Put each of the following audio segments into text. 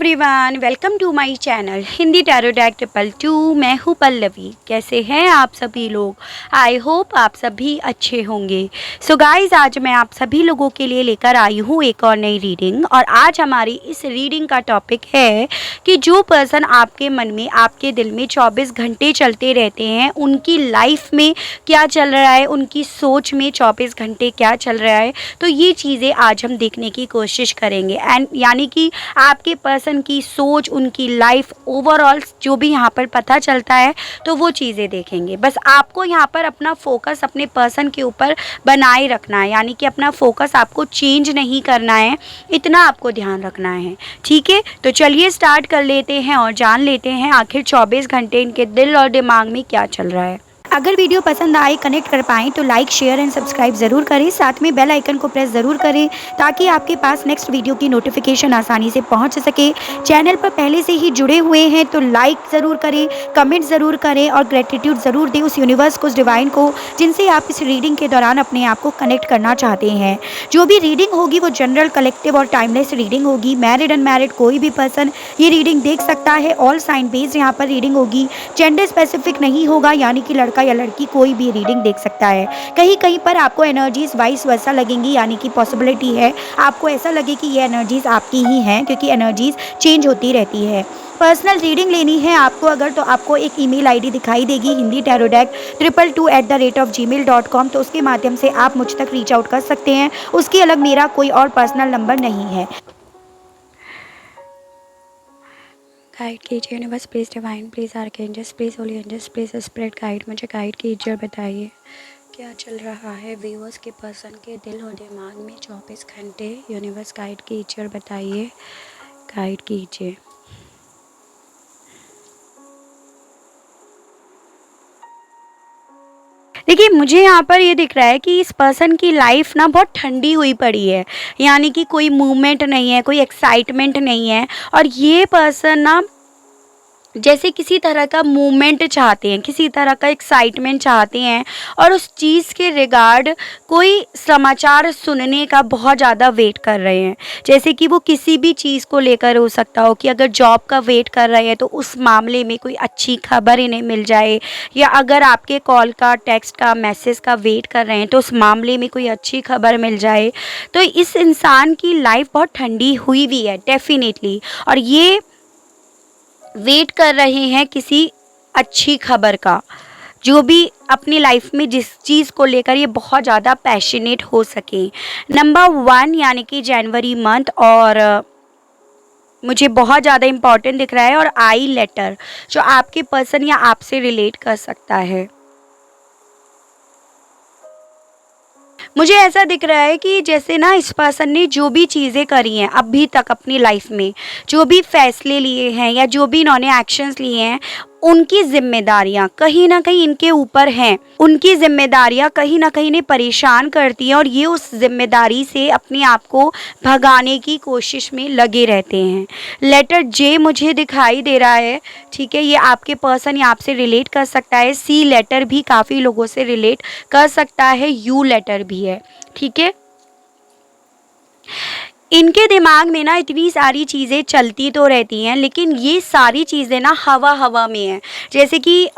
Everyone, welcome to my channel Hindi tarot deck 222। मैं हूँ पल्लवी। कैसे हैं आप सभी लोग? आई होप आप सभी अच्छे होंगे। सो गाइस, आज मैं आप सभी लोगों के लिए लेकर आई हूँ एक और नई रीडिंग। और आज हमारी इस रीडिंग का टॉपिक है कि जो पर्सन आपके मन में, आपके दिल में 24 घंटे चलते रहते हैं, उनकी लाइफ में क्या चल रहा है, उनकी सोच में 24 घंटे क्या चल रहा है। तो ये चीज़ें आज हम देखने की कोशिश करेंगे। एंड यानी कि आपके पर्सन की सोच, उनकी लाइफ ओवरऑल जो भी यहाँ पर पता चलता है, तो वो चीज़ें देखेंगे। बस आपको यहाँ पर अपना फोकस अपने पर्सन के ऊपर बनाए रखना है, यानी कि अपना फोकस आपको चेंज नहीं करना है, इतना आपको ध्यान रखना है। ठीक है, तो चलिए स्टार्ट कर लेते हैं और जान लेते हैं आखिर 24 घंटे इनके दिल और दिमाग में क्या चल रहा है। अगर वीडियो पसंद आए, कनेक्ट कर पाएँ तो लाइक, शेयर एंड सब्सक्राइब ज़रूर करें। साथ में बेल आइकन को प्रेस ज़रूर करें ताकि आपके पास नेक्स्ट वीडियो की नोटिफिकेशन आसानी से पहुंच सके। चैनल पर पहले से ही जुड़े हुए हैं तो लाइक ज़रूर करें, कमेंट ज़रूर करें और ग्रेटिट्यूड ज़रूर दें उस यूनिवर्स को, उस डिवाइन को, जिनसे आप इस रीडिंग के दौरान अपने आप को कनेक्ट करना चाहते हैं। जो भी रीडिंग होगी वो जनरल, कलेक्टिव और टाइमलेस रीडिंग होगी। मैरिड, अनमैरिड कोई भी पर्सन ये रीडिंग देख सकता है। ऑल साइन बेस्ड यहाँ पर रीडिंग होगी। जेंडर स्पेसिफिक नहीं होगा, यानी कि लड़का या लड़की कोई भी रीडिंग देख सकता है। कहीं कहीं पर आपको एनर्जीज वाइस वर्सा लगेंगी, यानी कि पॉसिबिलिटी है आपको ऐसा लगे कि ये एनर्जीज आपकी ही हैं, क्योंकि एनर्जीज चेंज होती रहती है। पर्सनल रीडिंग लेनी है आपको अगर, तो आपको एक ईमेल आईडी दिखाई देगी हिंदी टैरो डेक 222@gmail.com। तो उसके माध्यम से आप मुझ तक रीच आउट कर सकते हैं। उसके अलग मेरा कोई और पर्सनल नंबर नहीं है। गाइड कीजिए universe, please divine, please archangels, please holy angels, please spirit guide. मुझे गाइड कीजिए, बताइए क्या चल रहा है व्यूअर्स के पर्सन के दिल और दिमाग में 24 घंटे। यूनिवर्स गाइड कीजिए और बताइए, गाइड कीजिए। देखिए, मुझे यहाँ पर ये दिख रहा है कि इस पर्सन की लाइफ ना बहुत ठंडी हुई पड़ी है, यानी कि कोई मूवमेंट नहीं है, कोई एक्साइटमेंट नहीं है। और ये पर्सन ना जैसे किसी तरह का मूवमेंट चाहते हैं, किसी तरह का एक्साइटमेंट चाहते हैं, और उस चीज़ के रिगार्ड कोई समाचार सुनने का बहुत ज़्यादा वेट कर रहे हैं। जैसे कि वो किसी भी चीज़ को लेकर हो सकता हो कि अगर जॉब का वेट कर रहे हैं तो उस मामले में कोई अच्छी खबर इन्हें मिल जाए, या अगर आपके कॉल का, टेक्स्ट का, मैसेज का वेट कर रहे हैं तो उस मामले में कोई अच्छी खबर मिल जाए। तो इस इंसान की लाइफ बहुत ठंडी हुई हुई है डेफिनेटली, और ये वेट कर रहे हैं किसी अच्छी खबर का, जो भी अपनी लाइफ में जिस चीज़ को लेकर ये बहुत ज़्यादा पैशनेट हो सके। नंबर 1 यानी कि जनवरी मंथ, और मुझे बहुत ज़्यादा इम्पॉर्टेंट दिख रहा है, और आई लेटर जो आपके पर्सन या आपसे रिलेट कर सकता है। मुझे ऐसा दिख रहा है कि जैसे ना इस पर्सन ने जो भी चीज़ें करी हैं अभी तक अपनी लाइफ में, जो भी फैसले लिए हैं या जो भी इन्होंने एक्शंस लिए हैं, उनकी जिम्मेदारियां कहीं ना कहीं इनके ऊपर हैं। उनकी जिम्मेदारियां कहीं ना कहीं इन्हें परेशान करती हैं, और ये उस जिम्मेदारी से अपने आप को भगाने की कोशिश में लगे रहते हैं। लेटर जे मुझे दिखाई दे रहा है। ठीक है, ये आपके पर्सन या आपसे रिलेट कर सकता है। सी लेटर भी काफ़ी लोगों से रिलेट कर सकता है। यू लेटर भी है। ठीक है, इनके दिमाग में ना इतनी सारी चीज़ें चलती तो रहती हैं, लेकिन ये सारी चीज़ें ना हवा हवा में हैं। जैसे कि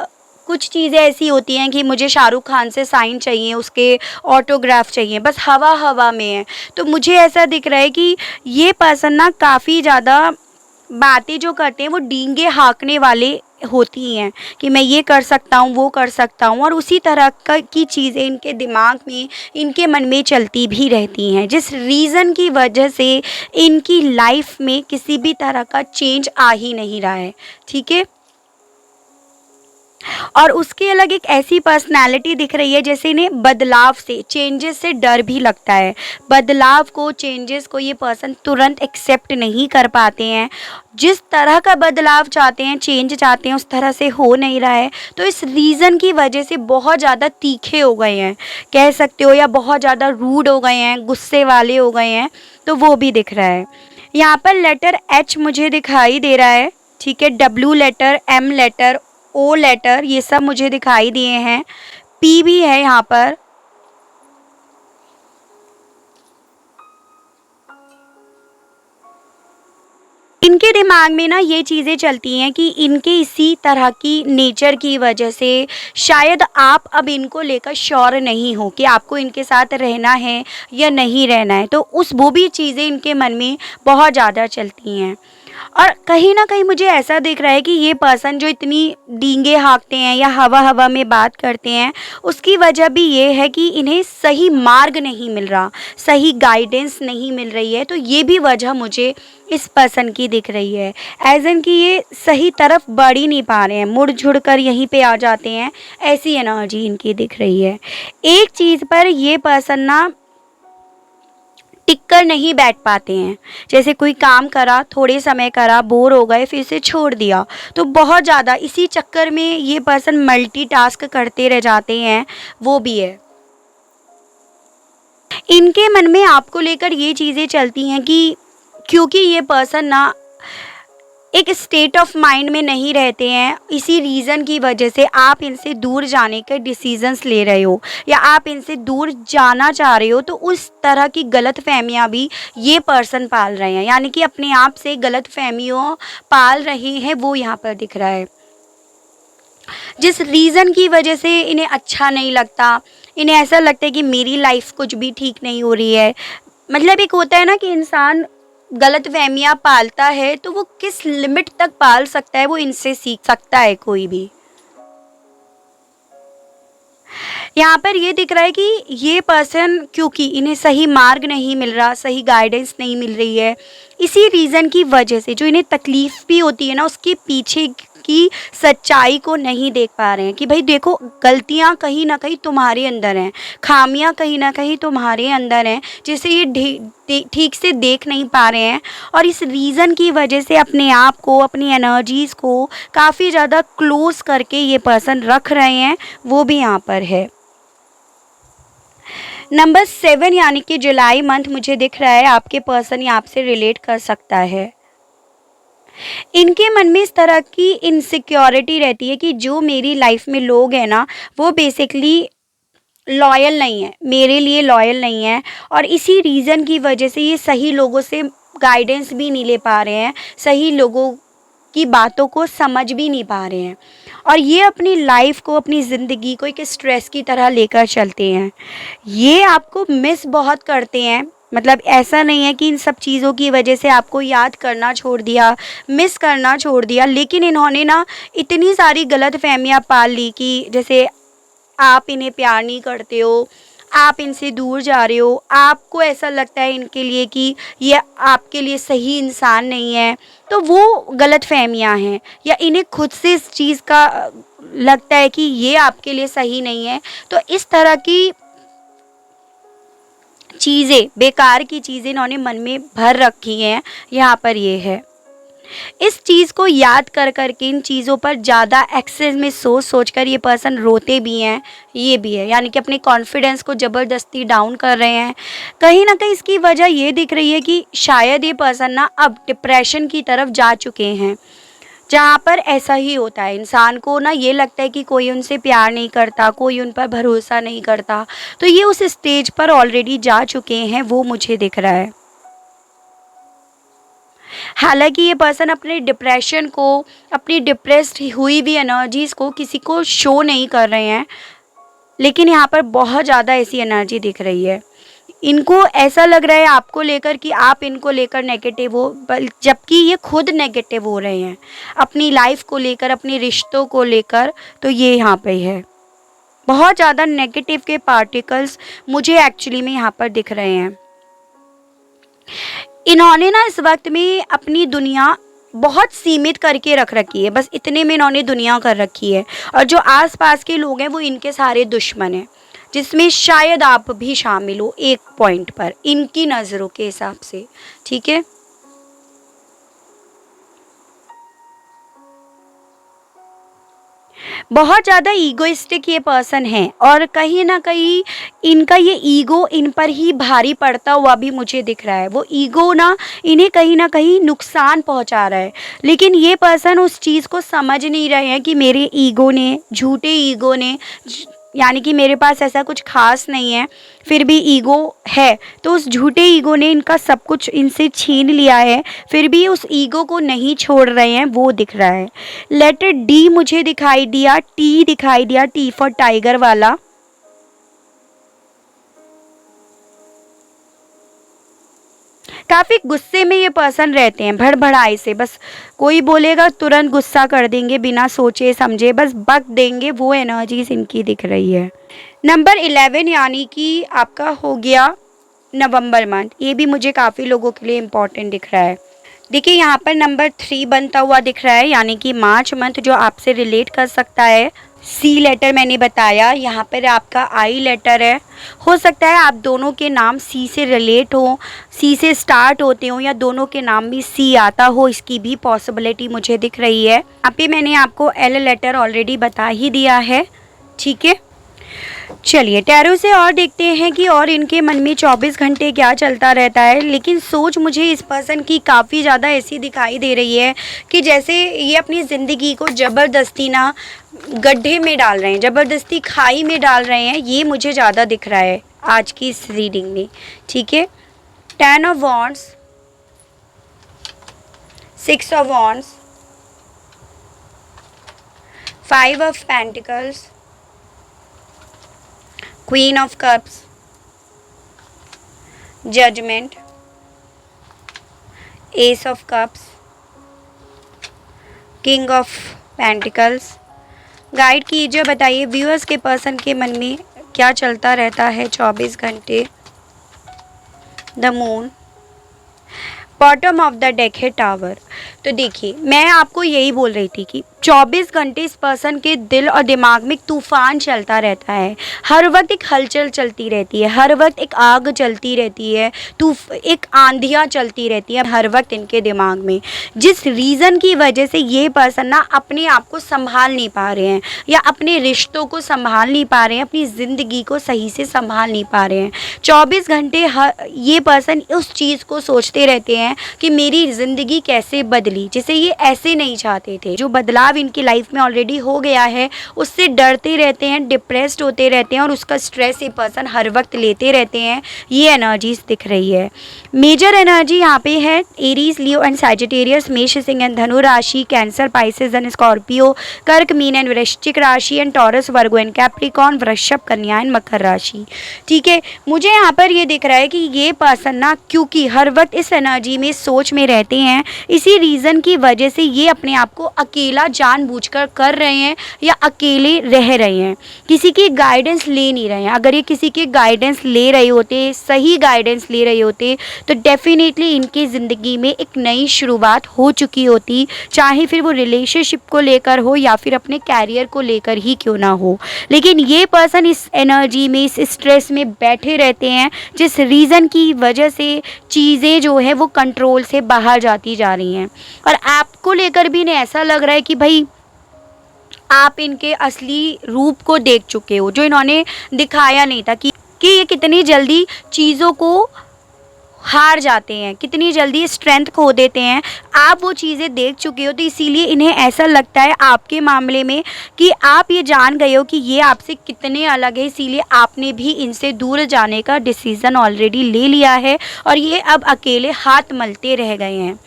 कुछ चीज़ें ऐसी होती हैं कि मुझे शाहरुख खान से साइन चाहिए, उसके ऑटोग्राफ चाहिए, बस हवा हवा में है। तो मुझे ऐसा दिख रहा है कि ये पर्सन ना काफ़ी ज़्यादा बातें जो करते हैं वो डींगे हाँकने वाले होती हैं, कि मैं ये कर सकता हूँ, वो कर सकता हूँ, और उसी तरह की चीज़ें इनके दिमाग में, इनके मन में चलती भी रहती हैं, जिस रीज़न की वजह से इनकी लाइफ में किसी भी तरह का चेंज आ ही नहीं रहा है। ठीक है, और उसके अलग एक ऐसी पर्सनालिटी दिख रही है जैसे इन्हें बदलाव से, चेंजेस से डर भी लगता है। बदलाव को, चेंजेस को ये पर्सन तुरंत एक्सेप्ट नहीं कर पाते हैं। जिस तरह का बदलाव चाहते हैं, चेंज चाहते हैं, उस तरह से हो नहीं रहा है। तो इस रीज़न की वजह से बहुत ज़्यादा तीखे हो गए हैं कह सकते हो, या बहुत ज़्यादा रूड हो गए हैं, गुस्से वाले हो गए हैं। तो वो भी दिख रहा है। यहाँ पर लेटर एच मुझे दिखाई दे रहा है। ठीक है, W letter, M letter, O letter, ये सब मुझे दिखाई दिए हैं। पी भी है यहाँ पर। इनके दिमाग में ना ये चीज़ें चलती हैं कि इनके इसी तरह की नेचर की वजह से शायद आप अब इनको लेकर श्योर नहीं हो कि आपको इनके साथ रहना है या नहीं रहना है, तो उस वो भी चीज़ें इनके मन में बहुत ज़्यादा चलती हैं। और कहीं न कहीं मुझे ऐसा दिख रहा है कि ये पर्सन जो इतनी डींगे हाँकते हैं या हवा-हवा में बात करते हैं, उसकी वजह भी ये है कि इन्हें सही मार्ग नहीं मिल रहा, सही गाइडेंस नहीं मिल रही है। तो ये भी वजह मुझे इस पर्सन की दिख रही है। ऐज़ इन कि ये सही तरफ बढ़ ही नहीं पा रहे हैं, मुड़-झुड़ कर यहीं पे आ जाते हैं, ऐसी एनर्जी इनकी दिख रही है। एक चीज़ पर ये पर्सन ना टिक कर नहीं बैठ पाते हैं। जैसे कोई काम करा, थोड़े समय करा, बोर हो गए, फिर से छोड़ दिया। तो बहुत ज़्यादा इसी चक्कर में ये पर्सन मल्टीटास्क करते रह जाते हैं, वो भी है। इनके मन में आपको लेकर ये चीज़ें चलती हैं कि क्योंकि ये पर्सन ना एक स्टेट ऑफ माइंड में नहीं रहते हैं, इसी रीज़न की वजह से आप इनसे दूर जाने के डिसीजंस ले रहे हो या आप इनसे दूर जाना चाह रहे हो। तो उस तरह की गलतफ़हमियाँ भी ये पर्सन पाल रहे हैं, यानी कि अपने आप से गलतफ़हमियों पाल रहे हैं, वो यहाँ पर दिख रहा है। जिस रीज़न की वजह से इन्हें अच्छा नहीं लगता, इन्हें ऐसा लगता है कि मेरी लाइफ कुछ भी ठीक नहीं हो रही है। मतलब एक होता है ना कि इंसान गलतफ़हमियाँ पालता है, तो वो किस लिमिट तक पाल सकता है, वो इनसे सीख सकता है कोई भी। यहाँ पर ये दिख रहा है कि ये पर्सन क्योंकि इन्हें सही मार्ग नहीं मिल रहा, सही गाइडेंस नहीं मिल रही है, इसी रीज़न की वजह से जो इन्हें तकलीफ़ भी होती है ना, उसके पीछे की सच्चाई को नहीं देख पा रहे हैं कि भाई देखो, गलतियाँ कहीं ना कहीं तुम्हारे अंदर हैं, खामियां कहीं ना कहीं तुम्हारे अंदर हैं, जिसे ये ठीक से देख नहीं पा रहे हैं। और इस रीज़न की वजह से अपने आप को, अपनी एनर्जीज़ को काफ़ी ज़्यादा क्लोज करके ये पर्सन रख रहे हैं, वो भी यहाँ पर है। नंबर 7 यानी कि जुलाई मंथ मुझे दिख रहा है आपके पर्सन या आपसे रिलेट कर सकता है। इनके मन में इस तरह की इनसिक्योरिटी रहती है कि जो मेरी लाइफ में लोग हैं ना, वो बेसिकली लॉयल नहीं है, मेरे लिए लॉयल नहीं है। और इसी रीज़न की वजह से ये सही लोगों से गाइडेंस भी नहीं ले पा रहे हैं, सही लोगों की बातों को समझ भी नहीं पा रहे हैं, और ये अपनी लाइफ को, अपनी ज़िंदगी को एक स्ट्रेस की तरह लेकर चलते हैं। ये आपको मिस बहुत करते हैं, मतलब ऐसा नहीं है कि इन सब चीज़ों की वजह से आपको याद करना छोड़ दिया, मिस करना छोड़ दिया, लेकिन इन्होंने ना इतनी सारी गलतफहमियां पाल ली कि जैसे आप इन्हें प्यार नहीं करते हो, आप इनसे दूर जा रहे हो, आपको ऐसा लगता है इनके लिए कि ये आपके लिए सही इंसान नहीं है। तो वो गलतफहमियां हैं, या इन्हें खुद से इस चीज़ का लगता है कि ये आपके लिए सही नहीं है। तो इस तरह की चीज़ें, बेकार की चीज़ें इन्होंने मन में भर रखी हैं, यहाँ पर ये है। इस चीज़ को याद कर कर के, इन चीज़ों पर ज़्यादा एक्सेस में सोच सोच कर ये पर्सन रोते भी हैं, ये भी है, यानी कि अपने कॉन्फिडेंस को ज़बरदस्ती डाउन कर रहे हैं। कहीं ना कहीं इसकी वजह ये दिख रही है कि शायद ये पर्सन ना अब डिप्रेशन की तरफ जा चुके हैं, जहाँ पर ऐसा ही होता है, इंसान को ना ये लगता है कि कोई उनसे प्यार नहीं करता, कोई उन पर भरोसा नहीं करता। तो ये उस स्टेज पर ऑलरेडी जा चुके हैं, वो मुझे दिख रहा है। हालांकि ये पर्सन अपने डिप्रेशन को, अपनी डिप्रेस्ड हुई भी एनर्जीज़ को किसी को शो नहीं कर रहे हैं, लेकिन यहाँ पर बहुत ज़्यादा ऐसी एनर्जी दिख रही है। इनको ऐसा लग रहा है आपको लेकर कि आप इनको लेकर नेगेटिव हो, जबकि ये खुद नेगेटिव हो रहे हैं अपनी लाइफ को लेकर, अपने रिश्तों को लेकर। तो ये यहाँ पे है, बहुत ज़्यादा नेगेटिव के पार्टिकल्स मुझे एक्चुअली में यहाँ पर दिख रहे हैं। इन्होंने ना इस वक्त में अपनी दुनिया बहुत सीमित करके रख रखी है, बस इतने में इन्होंने दुनिया कर रखी है, और जो आसपास के लोग हैं वो इनके सारे दुश्मन हैं, जिसमें शायद आप भी शामिल हो एक पॉइंट पर, इनकी नज़रों के हिसाब से। ठीक है, बहुत ज़्यादा ईगोइस्टिक ये पर्सन है, और कहीं ना कहीं इनका ये ईगो इन पर ही भारी पड़ता हुआ भी मुझे दिख रहा है। वो ईगो ना इन्हें कहीं ना कहीं नुकसान पहुंचा रहा है, लेकिन ये पर्सन उस चीज़ को समझ नहीं रहे हैं कि मेरे ईगो ने, झूठे ईगो ने यानी कि मेरे पास ऐसा कुछ खास नहीं है, फिर भी ईगो है। तो उस झूठे ईगो ने इनका सब कुछ इनसे छीन लिया है, फिर भी उस ईगो को नहीं छोड़ रहे हैं, वो दिख रहा है। लेटर डी मुझे दिखाई दिया, टी दिखाई दिया, टी फॉर टाइगर वाला। काफ़ी गुस्से में ये पर्सन रहते हैं, भड़बड़ाए से, बस कोई बोलेगा तुरंत गुस्सा कर देंगे, बिना सोचे समझे बस बक देंगे, वो एनर्जीज इनकी दिख रही है। नंबर 11 यानी कि आपका हो गया नवंबर मंथ, ये भी मुझे काफ़ी लोगों के लिए इम्पोर्टेंट दिख रहा है। देखिए यहाँ पर नंबर 3 बनता हुआ दिख रहा है, यानी कि मार्च मंथ जो आपसे रिलेट कर सकता है। सी लेटर मैंने बताया, यहाँ पर आपका आई लेटर है। हो सकता है आप दोनों के नाम सी से रिलेट हो, सी से स्टार्ट होते हो, या दोनों के नाम भी सी आता हो, इसकी भी पॉसिबिलिटी मुझे दिख रही है। अभी मैंने आपको एल लेटर ऑलरेडी बता ही दिया है, ठीक है। चलिए टैरो से और देखते हैं कि और इनके मन में 24 घंटे क्या चलता रहता है। लेकिन सोच मुझे इस पर्सन की काफ़ी ज़्यादा ऐसी दिखाई दे रही है कि जैसे ये अपनी ज़िंदगी को ज़बरदस्ती ना गड्ढे में डाल रहे हैं, ज़बरदस्ती खाई में डाल रहे हैं, ये मुझे ज़्यादा दिख रहा है आज की इस रीडिंग में, ठीक है। 10 of wands, 6 of wands, 5 of pentacles, queen of cups, judgement, ace of cups, king of pentacles. Guide कीजिए, बताइए व्यूअर्स के पर्सन के मन में क्या चलता रहता है 24 घंटे। The moon, bottom of the deck है टावर। तो देखिए मैं आपको यही बोल रही थी कि 24 घंटे इस पर्सन के दिल और दिमाग में तूफान चलता रहता है, हर वक्त एक हलचल चलती रहती है, हर वक्त एक आग चलती रहती है, एक आंधियाँ चलती रहती है हर वक्त इनके दिमाग में, जिस रीज़न की वजह से ये पर्सन ना अपने आप को संभाल नहीं पा रहे हैं, या अपने रिश्तों को संभाल नहीं पा रहे हैं, अपनी ज़िंदगी को सही से संभाल नहीं पा रहे हैं। 24 घंटे ये पर्सन उस चीज़ को सोचते रहते हैं कि मेरी ज़िंदगी कैसे बदली, जिसे ये ऐसे नहीं चाहते थे। जो बदलाव इनकी लाइफ में ऑलरेडी हो गया है उससे डरते रहते हैं, डिप्रेस्ड होते रहते हैं, और उसका स्ट्रेस ये पर्सन हर वक्त लेते रहते हैं। ये एनर्जीज दिख रही है। मेजर एनर्जी यहाँ पे है एरीज, लियो एंड सैजिटेरियस, मेष, सिंह एंड धनु राशि, कैंसर, पाइसेस एंड स्कॉर्पियो, कर्क, मीन एंड वृश्चिक राशि and taurus, Virgo and Capricorn, वृषभ, कन्या एंड मकर राशि, ठीक है। मुझे यहाँ पर ये दिख रहा है कि ये पर्सन ना क्योंकि हर वक्त इस एनर्जी में सोच में रहते हैं, इसी रीज़न की वजह से ये अपने आप को अकेला जानबूझकर कर रहे हैं या अकेले रह रहे हैं, किसी की गाइडेंस ले नहीं रहे हैं। अगर ये किसी की गाइडेंस ले रहे होते, सही गाइडेंस ले रहे होते, तो डेफिनेटली इनकी ज़िंदगी में एक नई शुरुआत हो चुकी होती, चाहे फिर वो रिलेशनशिप को लेकर हो या फिर अपने कैरियर को लेकर ही क्यों ना हो। लेकिन ये पर्सन इस एनर्जी में, इस स्ट्रेस में बैठे रहते हैं, जिस रीज़न की वजह से चीज़ें जो है वो कंट्रोल से बाहर जाती जा रही हैं। और आपको लेकर भी इन्हें ऐसा लग रहा है कि भाई आप इनके असली रूप को देख चुके हो, जो इन्होंने दिखाया नहीं था कि ये कितनी जल्दी चीज़ों को हार जाते हैं, कितनी जल्दी स्ट्रेंथ खो देते हैं। आप वो चीज़ें देख चुके हो, तो इसीलिए इन्हें ऐसा लगता है आपके मामले में कि आप ये जान गए हो कि ये आपसे कितने अलग है, इसीलिए आपने भी इनसे दूर जाने का डिसीज़न ऑलरेडी ले लिया है और ये अब अकेले हाथ मलते रह गए हैं।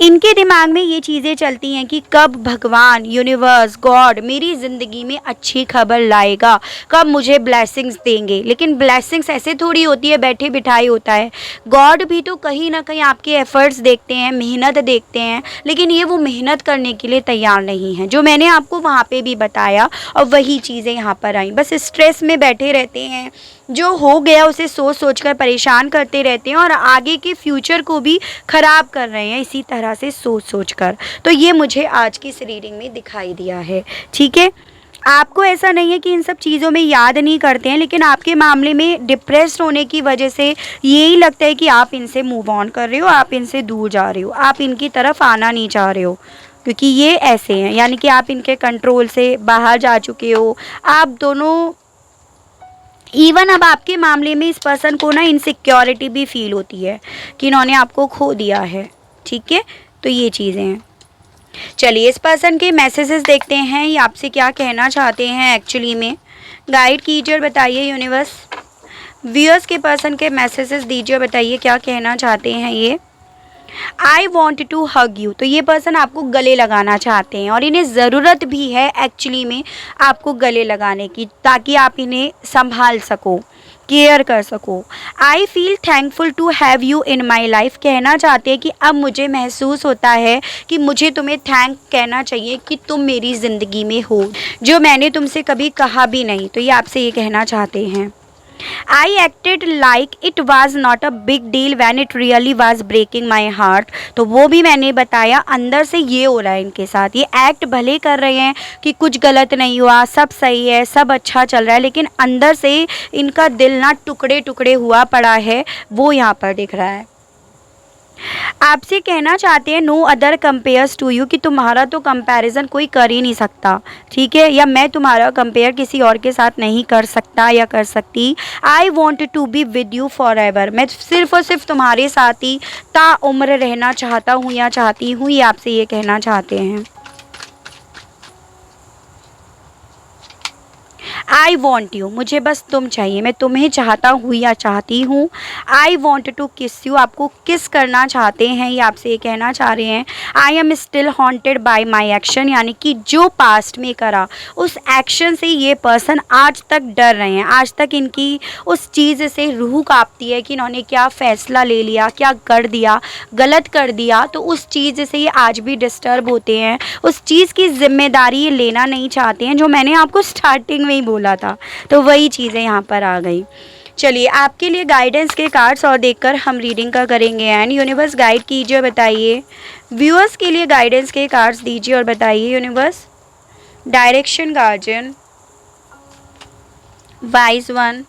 इनके दिमाग में ये चीज़ें चलती हैं कि कब भगवान, यूनिवर्स, गॉड मेरी ज़िंदगी में अच्छी खबर लाएगा, कब मुझे ब्लेसिंग्स देंगे। लेकिन ब्लेसिंग्स ऐसे थोड़ी होती है बैठे बिठाई होता है। गॉड भी तो कहीं ना कहीं आपके एफर्ट्स देखते हैं, मेहनत देखते हैं, लेकिन ये वो मेहनत करने के लिए तैयार नहीं है, जो मैंने आपको वहाँ पे भी बताया। और वही चीज़ें यहाँ पर आई, बस स्ट्रेस में बैठे रहते हैं, जो हो गया उसे सोच सोच कर परेशान करते रहते हैं और आगे के फ्यूचर को भी ख़राब कर रहे हैं इसी तरह से सोच सोच कर। तो ये मुझे आज की इस रीडिंग में दिखाई दिया है, ठीक है। आपको ऐसा नहीं है कि इन सब चीज़ों में याद नहीं करते हैं, लेकिन आपके मामले में डिप्रेस्ड होने की वजह से यही लगता है कि आप इनसे मूव ऑन कर रहे हो, आप इनसे दूर जा रहे हो, आप इनकी तरफ आना नहीं चाह रहे हो, क्योंकि ये ऐसे हैं, यानी कि आप इनके कंट्रोल से बाहर जा चुके हो। आप दोनों इवन अब आपके मामले में इस पर्सन को ना इनसिक्योरिटी भी फील होती है कि इन्होंने आपको खो दिया है, ठीक है। तो ये चीज़ें हैं। चलिए इस पर्सन के मैसेजेस देखते हैं, ये आपसे क्या कहना चाहते हैं एक्चुअली में। गाइड कीजिए और बताइए यूनिवर्स। व्यूअर्स के पर्सन के मैसेजेस दीजिए और बताइए क्या कहना चाहते हैं ये। I want to hug you, तो ये पर्सन आपको गले लगाना चाहते हैं और इन्हें ज़रूरत भी है एक्चुअली में आपको गले लगाने की, ताकि आप इन्हें संभाल सको, केयर कर सको। I feel thankful to have you in my life, कहना चाहते हैं कि अब मुझे महसूस होता है कि मुझे तुम्हें थैंक कहना चाहिए कि तुम मेरी ज़िंदगी में हो, जो मैंने तुमसे कभी कहा भी नहीं। तो ये आपसे ये कहना चाहते हैं। I acted like it was not a big deal when it really was breaking my heart। तो वो भी मैंने बताया, अंदर से ये हो रहा है इनके साथ, ये एक्ट भले कर रहे हैं कि कुछ गलत नहीं हुआ, सब सही है, सब अच्छा चल रहा है, लेकिन अंदर से इनका दिल ना टुकड़े टुकड़े हुआ पड़ा है, वो यहाँ पर दिख रहा है। आपसे कहना चाहते हैं no other compares to you, कि तुम्हारा तो कंपैरिजन कोई कर ही नहीं सकता, ठीक है, या मैं तुम्हारा कंपेयर किसी और के साथ नहीं कर सकता या कर सकती। I want to be with you forever, मैं सिर्फ और सिर्फ तुम्हारे साथ ही ताउम्र रहना चाहता हूँ या चाहती हूँ, ये आपसे ये कहना चाहते हैं। आई वॉन्ट यू, मुझे बस तुम चाहिए, मैं तुम्हें चाहता हूँ या चाहती हूँ। आई वॉन्ट टू किस यू, आपको किस करना चाहते हैं, ये आपसे ये कहना चाह रहे हैं। I am still haunted bye my action, यानी कि जो पास्ट में करा उस एक्शन से ये पर्सन आज तक डर रहे हैं, आज तक इनकी उस चीज़ से रूह कांपती है कि इन्होंने क्या फ़ैसला ले लिया, क्या कर दिया, गलत कर दिया, तो उस चीज़ से ये आज भी डिस्टर्ब होते हैं, उस चीज़ की जिम्मेदारी ये लेना नहीं चाहते हैं, जो मैंने आपको स्टार्टिंग में ही बोला था। तो वही चीज़ें यहाँ पर आ गई। चलिए आपके लिए गाइडेंस के कार्ड्स और देखकर हम रीडिंग का करेंगे। एंड यूनिवर्स गाइड कीजिए और बताइए। व्यूअर्स के लिए गाइडेंस के कार्ड्स दीजिए और बताइए universe. Direction guardian, wise one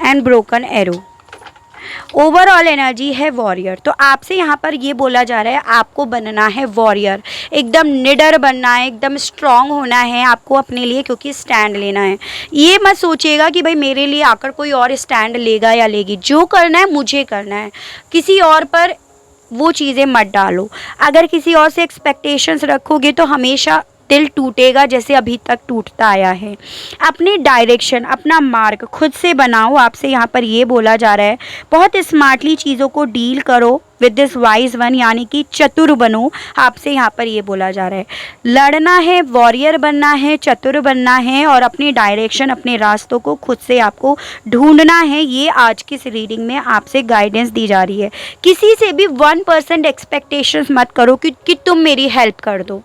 and broken arrow. Overall energy है वॉरियर। तो आपसे यहाँ पर ये बोला जा रहा है आपको बनना है वॉरियर, एकदम निडर बनना है, एकदम स्ट्रांग होना है आपको अपने लिए, क्योंकि स्टैंड लेना है। ये मत सोचिएगा कि भाई मेरे लिए आकर कोई और स्टैंड लेगा या लेगी, जो करना है मुझे करना है, किसी और पर वो चीज़ें मत डालो। अगर किसी और से एक्सपेक्टेशंस रखोगे तो हमेशा दिल टूटेगा, जैसे अभी तक टूटता आया है। अपनी डायरेक्शन, अपना मार्ग खुद से बनाओ, आपसे यहाँ पर ये बोला जा रहा है। बहुत स्मार्टली चीज़ों को डील करो विद दिस वाइज वन, यानी कि चतुर बनो, आपसे यहाँ पर ये बोला जा रहा है। लड़ना है, वॉरियर बनना है, चतुर बनना है और अपनी डायरेक्शन, अपने रास्तों को खुद से आपको ढूंढना है। ये आज की इस रीडिंग में आपसे गाइडेंस दी जा रही है। किसी से भी 1% एक्सपेक्टेशंस मत करो कि तुम मेरी हेल्प कर दो,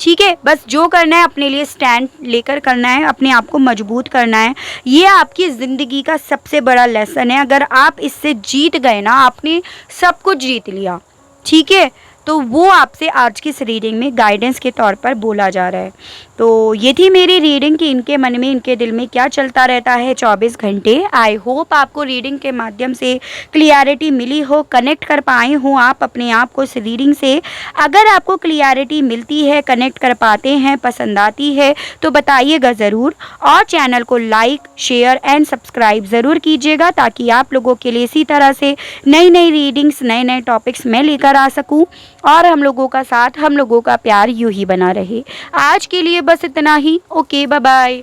ठीक है। बस जो करना है अपने लिए स्टैंड लेकर करना है, अपने आप को मजबूत करना है। ये आपकी ज़िंदगी का सबसे बड़ा लेसन है। अगर आप इससे जीत गए ना, आपने सब कुछ जीत लिया, ठीक है। तो वो आपसे आज की इस रीडिंग में गाइडेंस के तौर पर बोला जा रहा है। तो ये थी मेरी रीडिंग कि इनके मन में, इनके दिल में क्या चलता रहता है 24 घंटे। आई होप आपको रीडिंग के माध्यम से क्लियरिटी मिली हो, कनेक्ट कर पाए हो आप अपने आप को इस रीडिंग से। अगर आपको क्लियरिटी मिलती है, कनेक्ट कर पाते हैं, पसंद आती है तो बताइएगा ज़रूर, और चैनल को लाइक, शेयर एंड सब्सक्राइब ज़रूर कीजिएगा, ताकि आप लोगों के लिए इसी तरह से नई नई रीडिंग्स, नए नए टॉपिक्स मैं लेकर आ सकूँ और हम लोगों का साथ, हम लोगों का प्यार यूं ही बना रहे। आज के लिए बस इतना ही। Okay, bye bye.